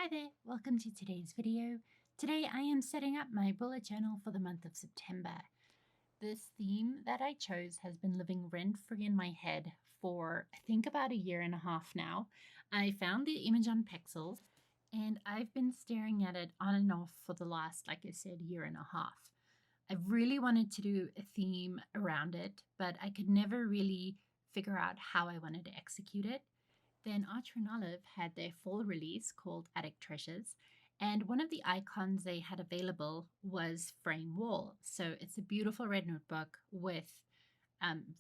Hi there, welcome to today's video. Today I am setting up my bullet journal for the month of September. This theme that I chose has been living rent-free in my head for I think about a year and a half now. I found the image on Pexels and I've been staring at it on and off for the last, like I said, year and a half. I really wanted to do a theme around it, but I could never really figure out how I wanted to execute it. Then Archer and Olive had their fall release called Attic Treasures, and one of the icons they had available was Frame Wall. So it's a beautiful red notebook with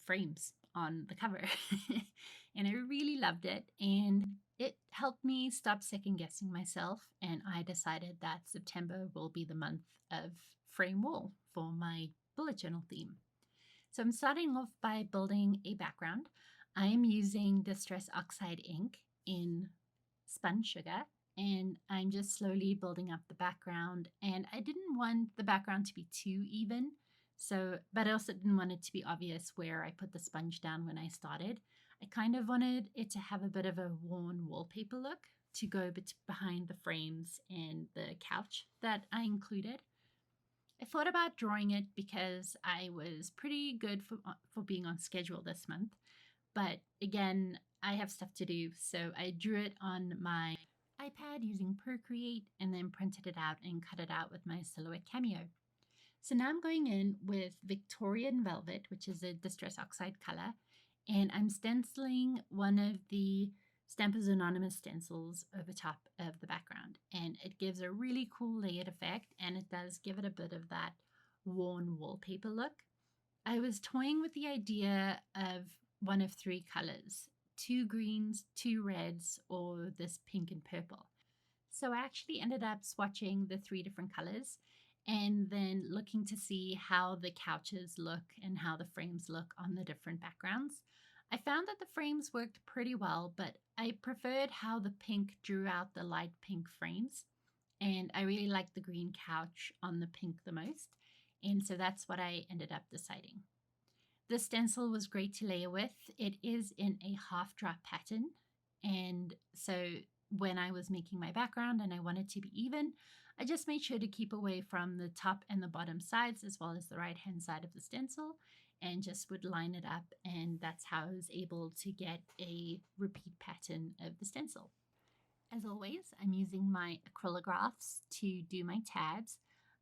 frames on the cover. And I really loved it, and it helped me stop second guessing myself, and I decided that September will be the month of Frame Wall for my bullet journal theme. So I'm starting off by building a background. I am using Distress Oxide ink in Spun Sugar, and I'm just slowly building up the background. And I didn't want the background to be too even, but I also didn't want it to be obvious where I put the sponge down when I started. I kind of wanted it to have a bit of a worn wallpaper look to go behind the frames and the couch that I included. I thought about drawing it because I was pretty good for being on schedule this month. But again, I have stuff to do, so I drew it on my iPad using Procreate and then printed it out and cut it out with my Silhouette Cameo. So now I'm going in with Victorian Velvet, which is a Distress Oxide color, and I'm stenciling one of the Stampers Anonymous stencils over top of the background. And it gives a really cool layered effect, and it does give it a bit of that worn wallpaper look. I was toying with the idea of one of three colors, 2 greens, 2 reds, or this pink and purple. So I actually ended up swatching the 3 different colors and then looking to see how the couches look and how the frames look on the different backgrounds. I found that the frames worked pretty well, but I preferred how the pink drew out the light pink frames. And I really liked the green couch on the pink the most. And so that's what I ended up deciding. The stencil was great to layer with. It is in a half drop pattern. And so when I was making my background and I wanted to be even, I just made sure to keep away from the top and the bottom sides as well as the right hand side of the stencil and just would line it up. And that's how I was able to get a repeat pattern of the stencil. As always, I'm using my acrylographs to do my tabs.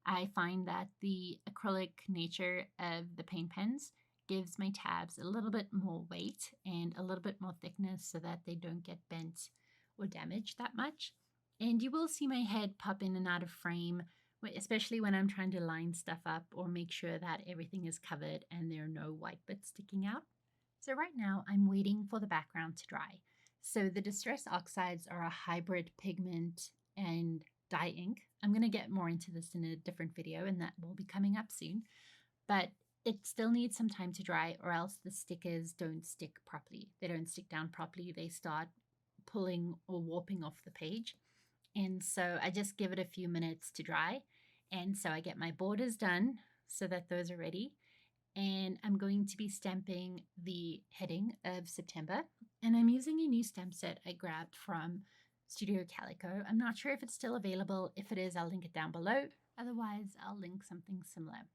I find that the acrylic nature of the paint pens gives my tabs a little bit more weight and a little bit more thickness so that they don't get bent or damaged that much. And you will see my head pop in and out of frame, especially when I'm trying to line stuff up or make sure that everything is covered and there are no white bits sticking out. So right now I'm waiting for the background to dry. So the Distress Oxides are a hybrid pigment and dye ink. I'm going to get more into this in a different video, and that will be coming up soon. But it still needs some time to dry, or else the stickers don't stick properly. They don't stick down properly. They start pulling or warping off the page. And so I just give it a few minutes to dry. And so I get my borders done so that those are ready. And I'm going to be stamping the heading of September. And I'm using a new stamp set I grabbed from Studio Calico. I'm not sure if it's still available. If it is, I'll link it down below. Otherwise, I'll link something similar.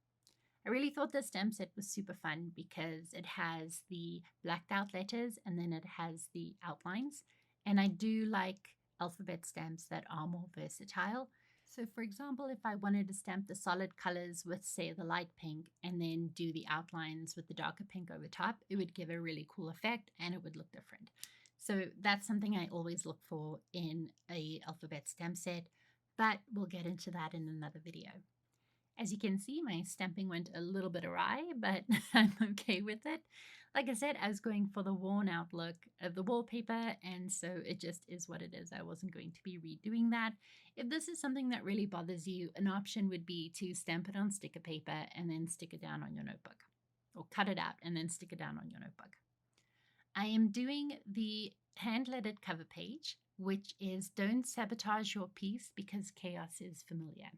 I really thought this stamp set was super fun because it has the blacked out letters and then it has the outlines. And I do like alphabet stamps that are more versatile. So for example, if I wanted to stamp the solid colors with, say, the light pink and then do the outlines with the darker pink over top, it would give a really cool effect and it would look different. So that's something I always look for in an alphabet stamp set, but we'll get into that in another video. As you can see, my stamping went a little bit awry, but I'm okay with it. Like I said, I was going for the worn out look of the wallpaper, and so it just is what it is. I wasn't going to be redoing that. If this is something that really bothers you, an option would be to stamp it on sticker paper and then stick it down on your notebook, or cut it out and then stick it down on your notebook. I am doing the hand-lettered cover page, which is "Don't sabotage your piece because chaos is familiar."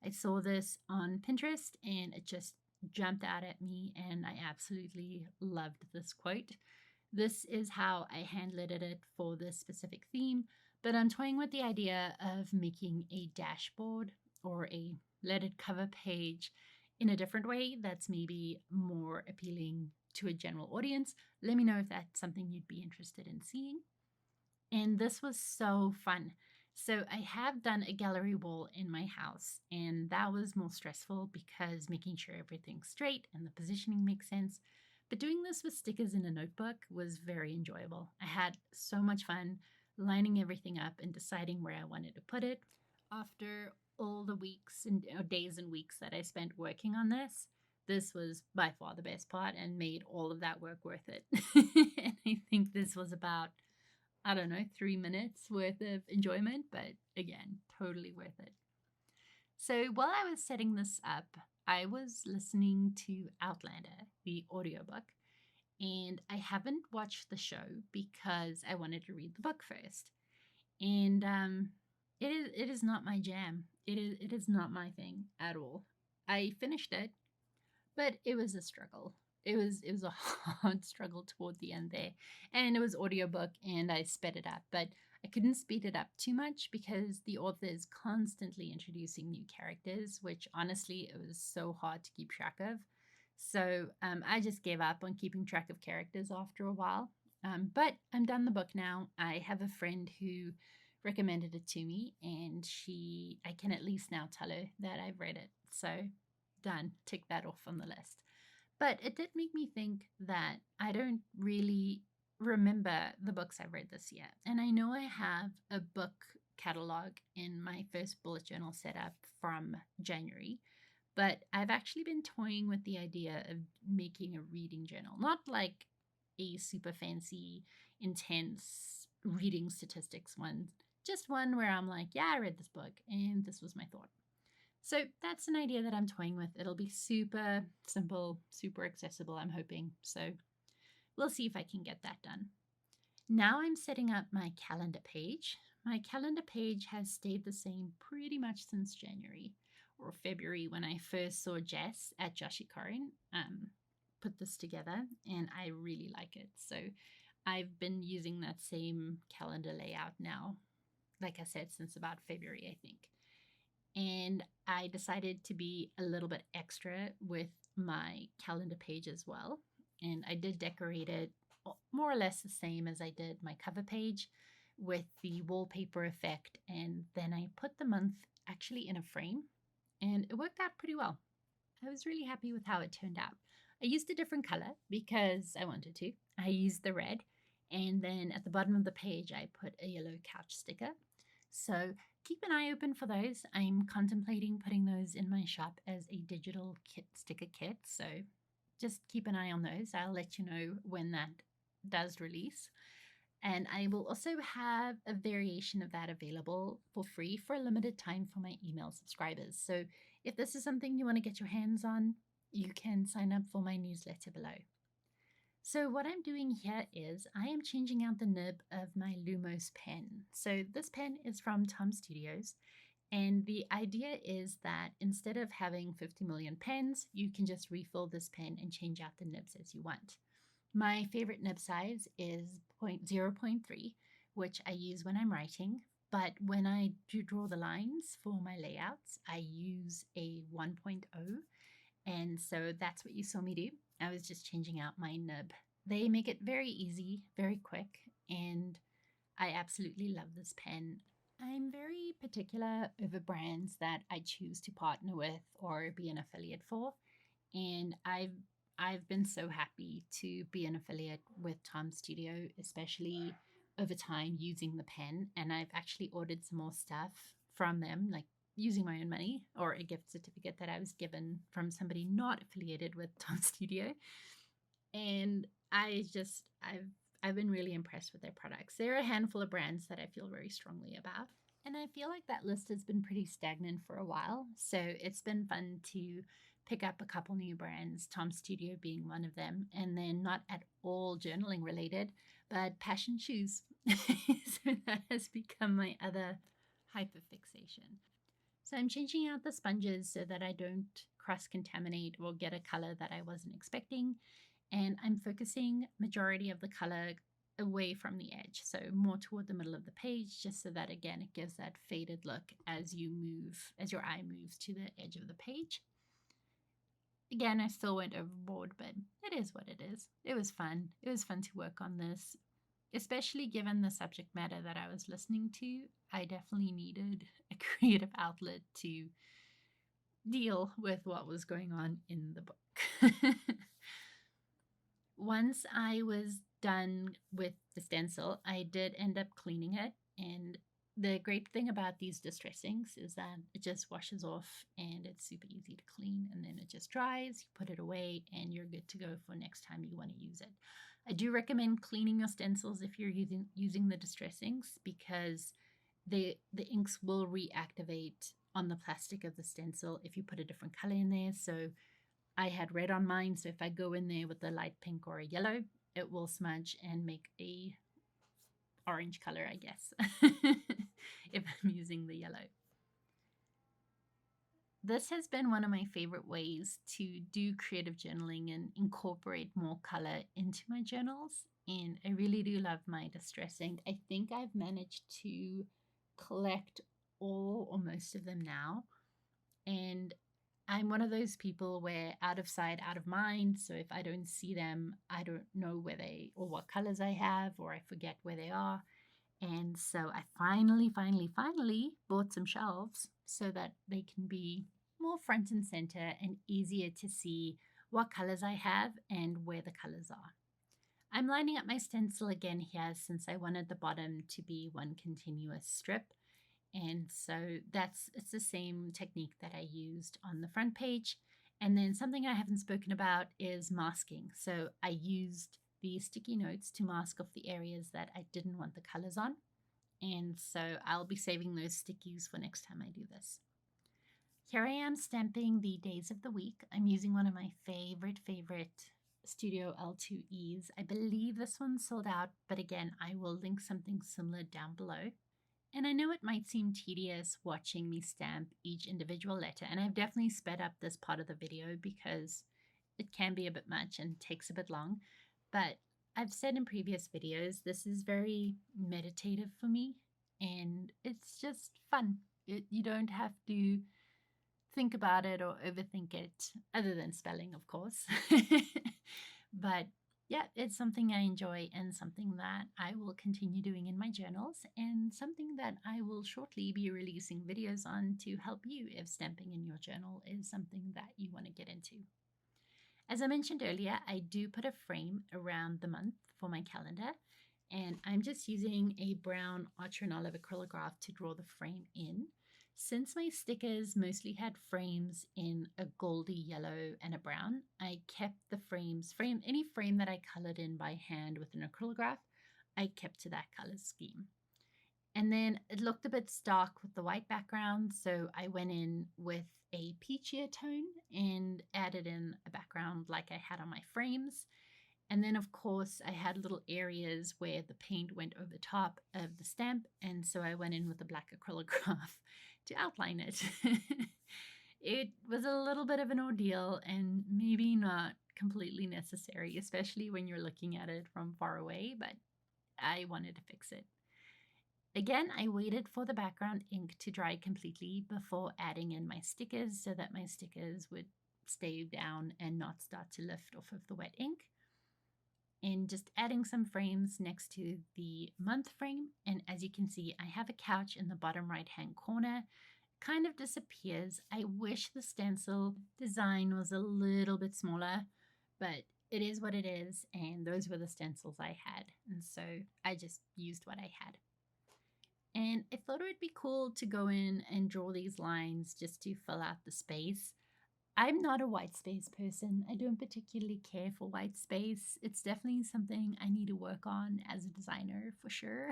I saw this on Pinterest and it just jumped out at me and I absolutely loved this quote. This is how I hand lettered it for this specific theme, But I'm toying with the idea of making a dashboard or a lettered cover page in a different way that's maybe more appealing to a general audience. Let me know if that's something you'd be interested in seeing. And this was so fun. So I have done a gallery wall in my house, and that was more stressful because making sure everything's straight and the positioning makes sense. But doing this with stickers in a notebook was very enjoyable. I had so much fun lining everything up and deciding where I wanted to put it. After all the weeks and days and weeks that I spent working on this, this was by far the best part and made all of that work worth it. And I think this was about, I don't know, 3 minutes worth of enjoyment, but again, totally worth it. So while I was setting this up, I was listening to Outlander, the audiobook, and I haven't watched the show because I wanted to read the book first. And it is not my jam. It is not my thing at all. I finished it, but it was a struggle. It was a hard struggle toward the end there. And it was audiobook and I sped it up, but I couldn't speed it up too much because the author is constantly introducing new characters, which honestly it was so hard to keep track of. So I just gave up on keeping track of characters after a while. But I'm done the book now. I have a friend who recommended it to me, and I can at least now tell her that I've read it. So done, tick that off on the list. But it did make me think that I don't really remember the books I've read this year. And I know I have a book catalog in my first bullet journal setup from January, but I've actually been toying with the idea of making a reading journal, not like a super fancy, intense reading statistics one, just one where I'm like, yeah, I read this book and this was my thought. So that's an idea that I'm toying with. It'll be super simple, super accessible, I'm hoping. So we'll see if I can get that done. Now I'm setting up my calendar page. My calendar page has stayed the same pretty much since January or February when I first saw Jess at Joshikorin put this together, and I really like it. So I've been using that same calendar layout now, like I said, since about February, I think. And I decided to be a little bit extra with my calendar page as well. And I did decorate it more or less the same as I did my cover page with the wallpaper effect. And then I put the month actually in a frame, and it worked out pretty well. I was really happy with how it turned out. I used a different color because I wanted to. I used the red, and then at the bottom of the page, I put a yellow couch sticker. So keep an eye open for those. I'm contemplating putting those in my shop as a digital sticker kit. So just keep an eye on those. I'll let you know when that does release. And I will also have a variation of that available for free for a limited time for my email subscribers. So if this is something you want to get your hands on, you can sign up for my newsletter below. So what I'm doing here is I am changing out the nib of my Lumos pen. So this pen is from Tom Studios, and the idea is that instead of having 50 million pens, you can just refill this pen and change out the nibs as you want. My favorite nib size is 0.3, which I use when I'm writing, but when I do draw the lines for my layouts, I use a 1.0, and so that's what you saw me do. I was just changing out my nib. They make it very easy, very quick, and I absolutely love this pen. I'm very particular over brands that I choose to partner with or be an affiliate for, and I've been so happy to be an affiliate with Tom Studio, especially over time using the pen, and I've actually ordered some more stuff from them, like using my own money or a gift certificate that I was given from somebody not affiliated with Tom Studio. And I've been really impressed with their products. There are a handful of brands that I feel very strongly about. And I feel like that list has been pretty stagnant for a while. So it's been fun to pick up a couple new brands, Tom Studio being one of them, and then not at all journaling related, but passion shoes. So that has become my other hyperfixation. So I'm changing out the sponges so that I don't cross-contaminate or get a color that I wasn't expecting. And I'm focusing majority of the color away from the edge, so more toward the middle of the page, just so that again it gives that faded look as your eye moves to the edge of the page. Again, I still went overboard, but it is what it is. It was fun. It was fun to work on this, especially given the subject matter that I was listening to. I definitely needed a creative outlet to deal with what was going on in the book. Once I was done with the stencil, I did end up cleaning it. And the great thing about these distress inks is that it just washes off and it's super easy to clean. And then it just dries, you put it away, and you're good to go for next time you want to use it. I do recommend cleaning your stencils if you're using the distress inks, because the inks will reactivate on the plastic of the stencil if you put a different color in there. So I had red on mine, so if I go in there with a light pink or a yellow, it will smudge and make a orange color, I guess, if I'm using the yellow. This has been one of my favorite ways to do creative journaling and incorporate more color into my journals. And I really do love my distress ink. I think I've managed to collect all or most of them now. And I'm one of those people where out of sight, out of mind. So if I don't see them, I don't know where they or what colors I have, or I forget where they are. And so I finally bought some shelves so that they can be more front and center and easier to see what colors I have and where the colors are. I'm lining up my stencil again here since I wanted the bottom to be one continuous strip. And so it's the same technique that I used on the front page. And then something I haven't spoken about is masking. So I used the sticky notes to mask off the areas that I didn't want the colors on. And so I'll be saving those stickies for next time I do this. Here I am stamping the days of the week. I'm using one of my favorite Studio L2Es. I believe this one's sold out, but again, I will link something similar down below. And I know it might seem tedious watching me stamp each individual letter, and I've definitely sped up this part of the video because it can be a bit much and takes a bit long. But I've said in previous videos, this is very meditative for me, and it's just fun. You don't have to think about it or overthink it, other than spelling, of course. But yeah, it's something I enjoy and something that I will continue doing in my journals, and something that I will shortly be releasing videos on to help you if stamping in your journal is something that you want to get into. As I mentioned earlier, I do put a frame around the month for my calendar, and I'm just using a brown Archer and Olive acrylograph to draw the frame in. Since my stickers mostly had frames in a goldy yellow and a brown, I kept the any frame that I colored in by hand with an acrylograph, I kept to that color scheme. And then it looked a bit stark with the white background, so I went in with a peachier tone and added in a background like I had on my frames. And then, of course, I had little areas where the paint went over top of the stamp, and so I went in with a black acrylograph to outline it. It was a little bit of an ordeal and maybe not completely necessary, especially when you're looking at it from far away, but I wanted to fix it. Again, I waited for the background ink to dry completely before adding in my stickers so that my stickers would stay down and not start to lift off of the wet ink. And just adding some frames next to the month frame. And as you can see, I have a couch in the bottom right-hand corner. Kind of disappears. I wish the stencil design was a little bit smaller, but it is what it is. And those were the stencils I had. And so I just used what I had. And I thought it would be cool to go in and draw these lines just to fill out the space. I'm not a white space person. I don't particularly care for white space. It's definitely something I need to work on as a designer for sure.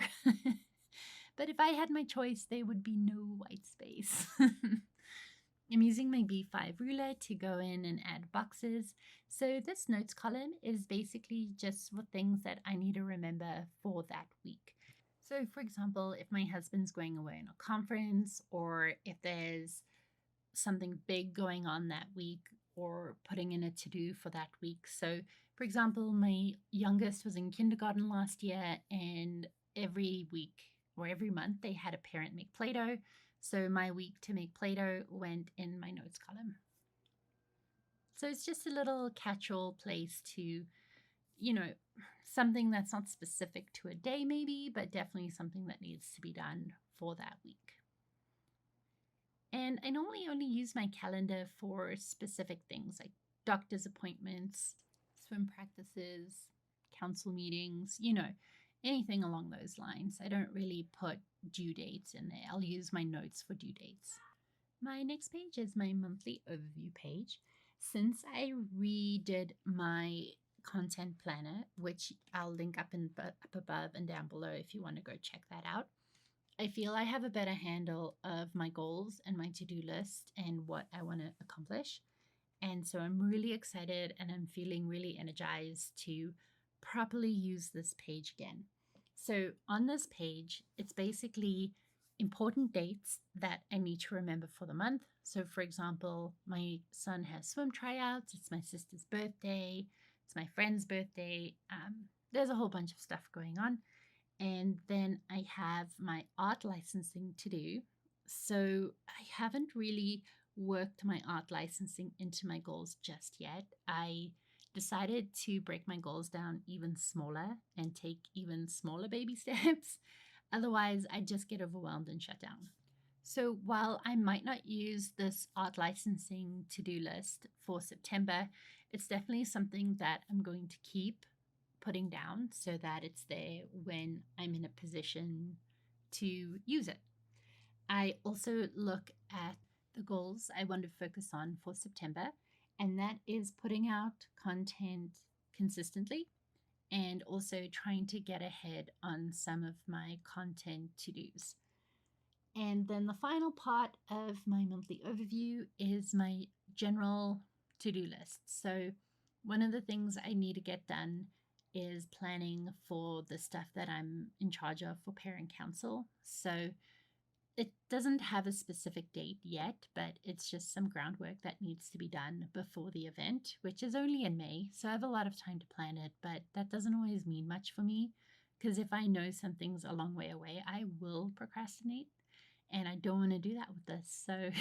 But if I had my choice, there would be no white space. I'm using my B5 ruler to go in and add boxes. So this notes column is basically just for things that I need to remember for that week. So for example, if my husband's going away on a conference, or if there's something big going on that week, or putting in a to-do for that week. So For example, my youngest was in kindergarten last year, and every week or every month they had a parent make Play-Doh. So my week to make Play-Doh went in my notes column. So it's just a little catch-all place to, something that's not specific to a day maybe, but definitely something that needs to be done for that week. And I normally only use my calendar for specific things like doctor's appointments, swim practices, council meetings, anything along those lines. I don't really put due dates in there. I'll use my notes for due dates. My next page is my monthly overview page. Since I redid my content planner, which I'll link up above and down below if you want to go check that out, I feel I have a better handle of my goals and my to-do list and what I want to accomplish. And so I'm really excited and I'm feeling really energized to properly use this page again. So on this page, it's basically important dates that I need to remember for the month. So for example, my son has swim tryouts, it's my sister's birthday, it's my friend's birthday. There's a whole bunch of stuff going on. And then I have my art licensing to do. So I haven't really worked my art licensing into my goals just yet. I decided to break my goals down even smaller and take even smaller baby steps. Otherwise, I just get overwhelmed and shut down. So while I might not use this art licensing to-do list for September, it's definitely something that I'm going to keep putting down so that it's there when I'm in a position to use it. I also look at the goals I want to focus on for September, and that is putting out content consistently and also trying to get ahead on some of my content to-dos. And then the final part of my monthly overview is my general to-do list. So one of the things I need to get done is planning for the stuff that I'm in charge of for parent council. So it doesn't have a specific date yet, but it's just some groundwork that needs to be done before the event, which is only in May. So I have a lot of time to plan it, but that doesn't always mean much for me because if I know something's a long way away, I will procrastinate. And I don't want to do that with this. So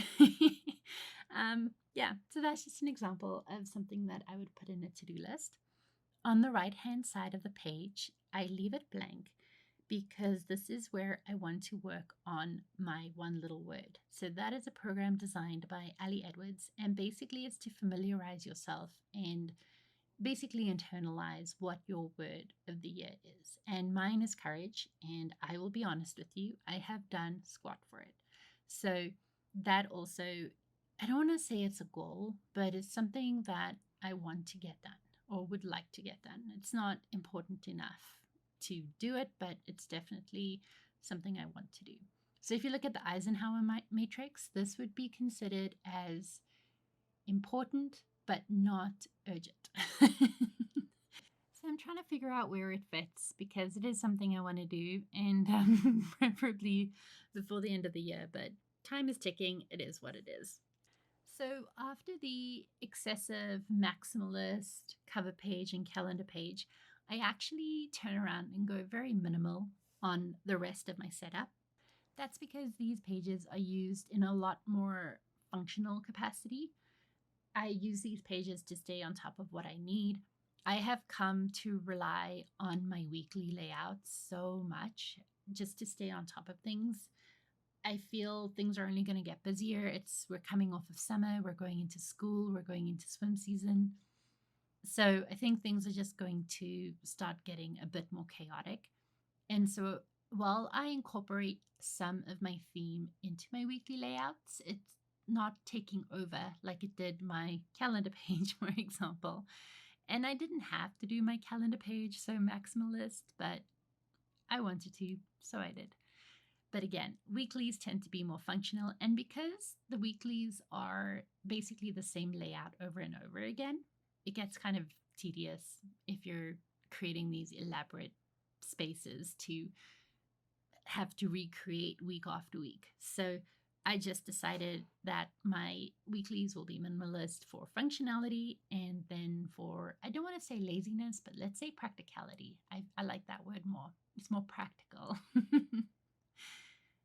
so that's just an example of something that I would put in a to-do list. On the right-hand side of the page, I leave it blank because this is where I want to work on my one little word. So that is a program designed by Ali Edwards, and basically it's to familiarize yourself and basically internalize what your word of the year is. And mine is courage, and I will be honest with you, I have done squat for it. So that also, I don't want to say it's a goal, but it's something that I want to get done or would like to get done. It's not important enough to do it, but it's definitely something I want to do. So if you look at the Eisenhower matrix, this would be considered as important, but not urgent. So I'm trying to figure out where it fits because it is something I want to do, and preferably before the end of the year, but time is ticking. It is what it is. So after the excessive maximalist cover page and calendar page, I actually turn around and go very minimal on the rest of my setup. That's because these pages are used in a lot more functional capacity. I use these pages to stay on top of what I need. I have come to rely on my weekly layouts so much just to stay on top of things. I feel things are only going to get busier. We're coming off of summer, we're going into school, we're going into swim season. So I think things are just going to start getting a bit more chaotic. And so while I incorporate some of my theme into my weekly layouts, it's not taking over like it did my calendar page, for example. And I didn't have to do my calendar page so maximalist, but I wanted to, so I did. But again, weeklies tend to be more functional, and because the weeklies are basically the same layout over and over again, it gets kind of tedious if you're creating these elaborate spaces to have to recreate week after week. So I just decided that my weeklies will be minimalist for functionality and then for, I don't want to say laziness, but let's say practicality. I like that word more. It's more practical.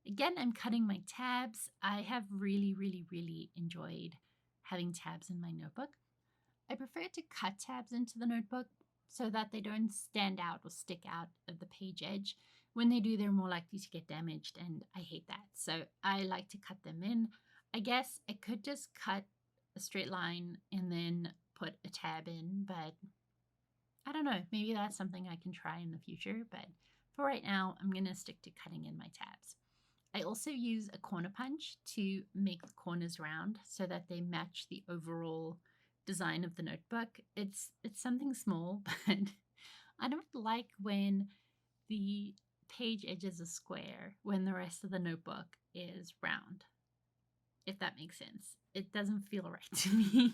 Again, I'm cutting my tabs. I have really, really, really enjoyed having tabs in my notebook. I prefer to cut tabs into the notebook so that they don't stand out or stick out of the page edge. When they do, they're more likely to get damaged, and I hate that. So I like to cut them in. I guess I could just cut a straight line and then put a tab in, but I don't know. Maybe that's something I can try in the future, but for right now, I'm going to stick to cutting in my tabs. I also use a corner punch to make the corners round so that they match the overall design of the notebook. It's something small, but I don't like when the page edges are square when the rest of the notebook is round, if that makes sense. It doesn't feel right to me.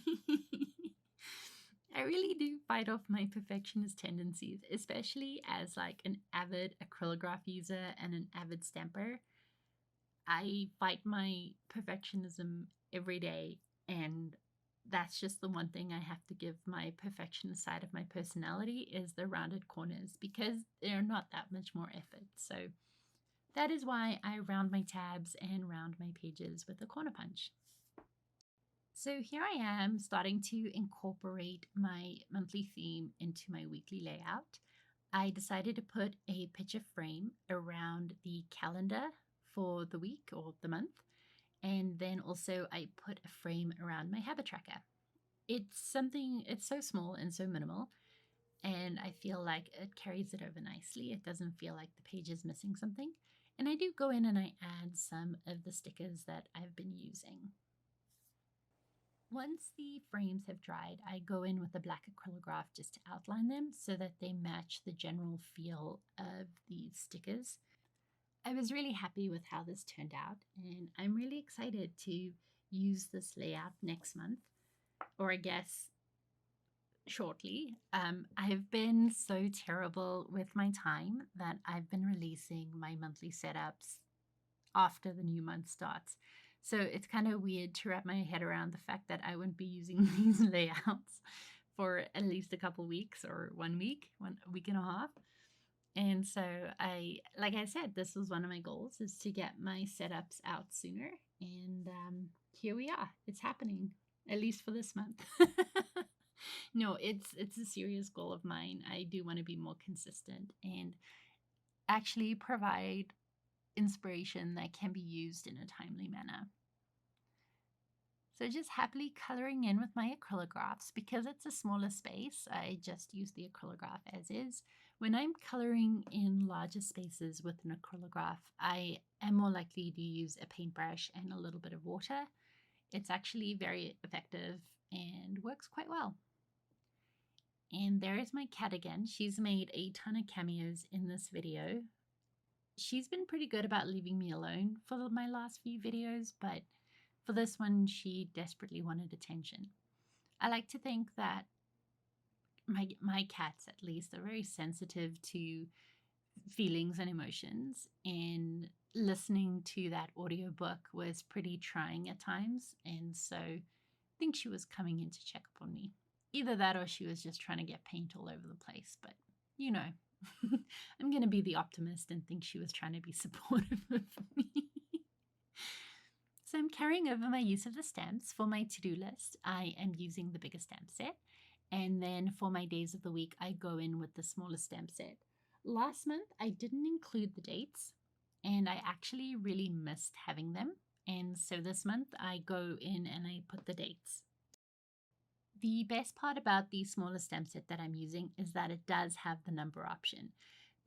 I really do fight off my perfectionist tendencies, especially as like an avid acrylograph user and an avid stamper. I fight my perfectionism every day, and that's just the one thing I have to give my perfectionist side of my personality is the rounded corners, because they're not that much more effort. So that is why I round my tabs and round my pages with a corner punch. So here I am starting to incorporate my monthly theme into my weekly layout. I decided to put a picture frame around the calendar for the week or the month. And then also I put a frame around my habit tracker. It's so small and so minimal, and I feel like it carries it over nicely. It doesn't feel like the page is missing something. And I do go in and I add some of the stickers that I've been using. Once the frames have dried, I go in with a black acrylograph just to outline them so that they match the general feel of the stickers. I was really happy with how this turned out, and I'm really excited to use this layout next month, or I guess shortly. I've been so terrible with my time that I've been releasing my monthly setups after the new month starts. So it's kind of weird to wrap my head around the fact that I wouldn't be using these layouts for at least a couple weeks or 1 week, a week and a half. And so like I said, this was one of my goals, is to get my setups out sooner. And here we are. It's happening, at least for this month. No, it's a serious goal of mine. I do want to be more consistent and actually provide inspiration that can be used in a timely manner. So just happily coloring in with my acrylographs. Because it's a smaller space, I just use the acrylograph as is. When I'm coloring in larger spaces with an acrylograph, I am more likely to use a paintbrush and a little bit of water. It's actually very effective and works quite well. And there is my cat again. She's made a ton of cameos in this video. She's been pretty good about leaving me alone for my last few videos, but for this one, she desperately wanted attention. I like to think that my cats, at least, are very sensitive to feelings and emotions, and listening to that audiobook was pretty trying at times, and so I think she was coming in to check up on me. Either that or she was just trying to get paint all over the place, but you know, I'm going to be the optimist and think she was trying to be supportive of me. So I'm carrying over my use of the stamps. For my to-do list, I am using the bigger stamp set. And then for my days of the week, I go in with the smaller stamp set. Last month, I didn't include the dates, and I actually really missed having them. And so this month, I go in and I put the dates. The best part about the smaller stamp set that I'm using is that it does have the number option.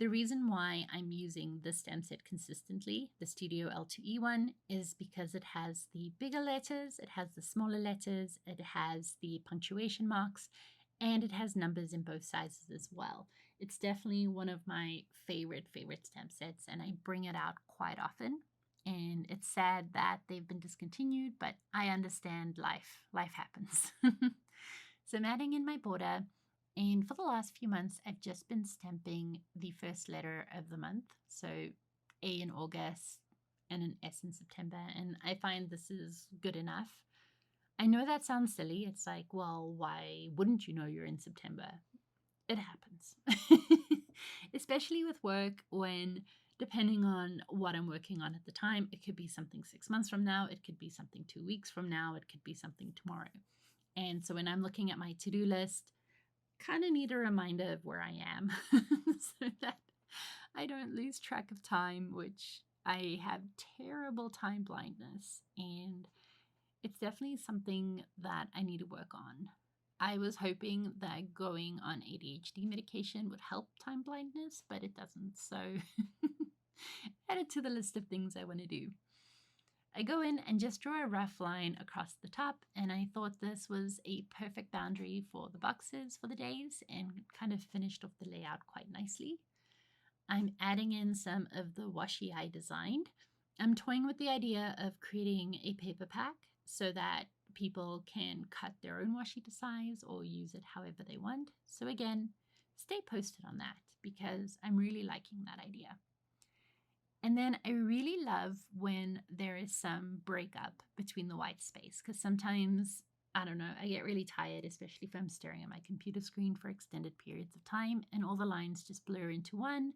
The reason why I'm using this stamp set consistently, the Studio L2E one, is because it has the bigger letters, it has the smaller letters, it has the punctuation marks, and it has numbers in both sizes as well. It's definitely one of my favorite stamp sets, and I bring it out quite often. And it's sad that they've been discontinued, but I understand life happens. So I'm adding in my border, and for the last few months, I've just been stamping the first letter of the month. So A in August, and an S in September, and I find this is good enough. I know that sounds silly. It's like, well, why wouldn't you know you're in September? It happens. Especially with work when, depending on what I'm working on at the time, it could be something 6 months from now, it could be something 2 weeks from now, it could be something tomorrow. And so when I'm looking at my to-do list, kind of need a reminder of where I am so that I don't lose track of time, which I have terrible time blindness, and it's definitely something that I need to work on. I was hoping that going on ADHD medication would help time blindness, but it doesn't. So add it to the list of things I want to do. I go in and just draw a rough line across the top, and I thought this was a perfect boundary for the boxes for the days and kind of finished off the layout quite nicely. I'm adding in some of the washi I designed. I'm toying with the idea of creating a paper pack so that people can cut their own washi to size or use it however they want. So again, stay posted on that because I'm really liking that idea. And then I really love when there is some breakup between the white space, because sometimes, I don't know, I get really tired, especially if I'm staring at my computer screen for extended periods of time and all the lines just blur into one,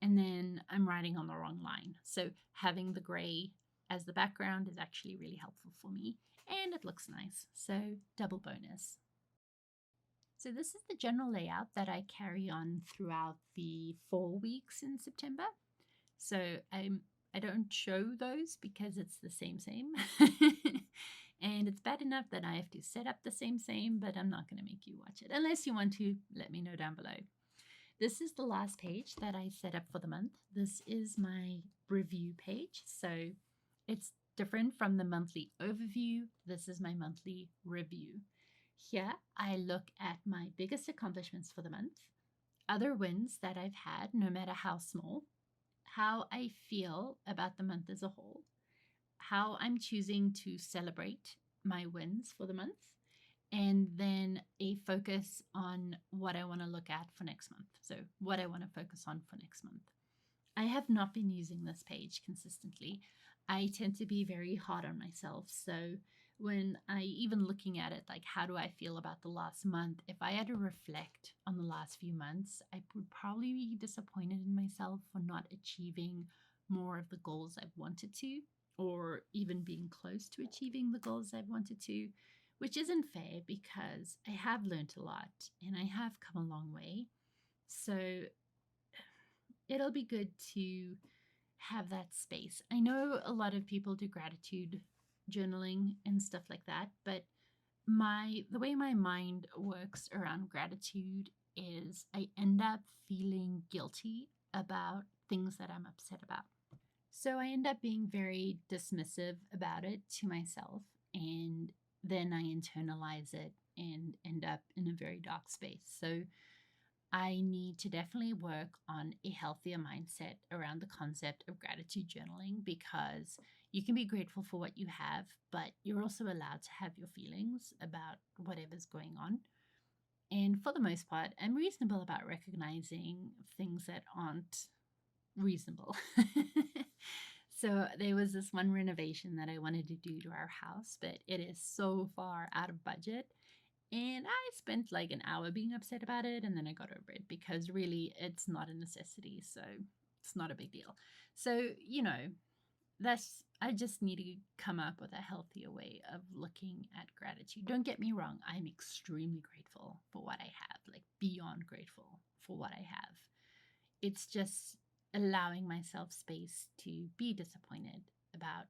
and then I'm writing on the wrong line. So having the gray as the background is actually really helpful for me, and it looks nice, so double bonus. So this is the general layout that I carry on throughout the 4 weeks in September. So I don't show those because it's the same. And it's bad enough that I have to set up the same, but I'm not going to make you watch it. Unless you want to, let me know down below. This is the last page that I set up for the month. This is my review page. So it's different from the monthly overview. This is my monthly review. Here I look at my biggest accomplishments for the month, other wins that I've had, no matter how small, how I feel about the month as a whole, how I'm choosing to celebrate my wins for the month, and then a focus on what I want to look at for next month. So what I want to focus on for next month. I have not been using this page consistently. I tend to be very hard on myself. So when I even looking at it, like how do I feel about the last month? If I had to reflect on the last few months, I would probably be disappointed in myself for not achieving more of the goals I've wanted to, or even being close to achieving the goals I've wanted to, which isn't fair because I have learned a lot and I have come a long way. So it'll be good to have that space. I know a lot of people do gratitude journaling and stuff like that, but the way my mind works around gratitude is I end up feeling guilty about things that I'm upset about. So I end up being very dismissive about it to myself, and then I internalize it and end up in a very dark space. So I need to definitely work on a healthier mindset around the concept of gratitude journaling, because you can be grateful for what you have, but you're also allowed to have your feelings about whatever's going on. And for the most part, I'm reasonable about recognizing things that aren't reasonable. So there was this one renovation that I wanted to do to our house, but it is so far out of budget. And I spent like an hour being upset about it, and then I got over it because really it's not a necessity, so it's not a big deal. So, I just need to come up with a healthier way of looking at gratitude. Don't get me wrong, I'm extremely grateful for what I have, like beyond grateful for what I have. It's just allowing myself space to be disappointed about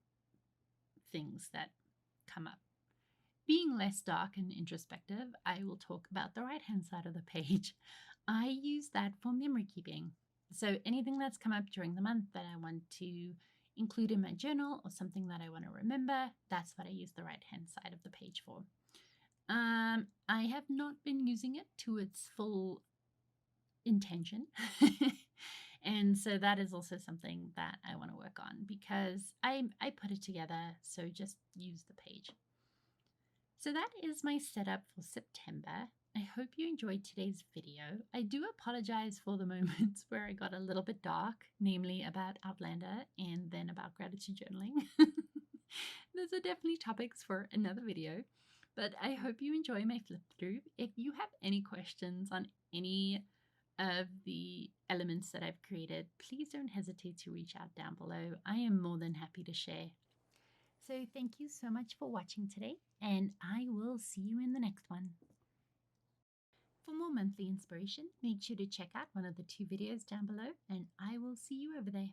things that come up. Being less dark and introspective, I will talk about the right-hand side of the page. I use that for memory keeping. So anything that's come up during the month that I want to include in my journal or something that I want to remember, that's what I use the right-hand side of the page for. I have not been using it to its full intention. And so that is also something that I want to work on because I put it together, so just use the page. So that is my setup for September. I hope you enjoyed today's video. I do apologize for the moments where I got a little bit dark, namely about Outlander and then about gratitude journaling. Those are definitely topics for another video, but I hope you enjoy my flip through. If you have any questions on any of the elements that I've created, please don't hesitate to reach out down below. I am more than happy to share. So thank you so much for watching today, and I will see you in the next one. For more monthly inspiration, make sure to check out one of the 2 videos down below, and I will see you over there.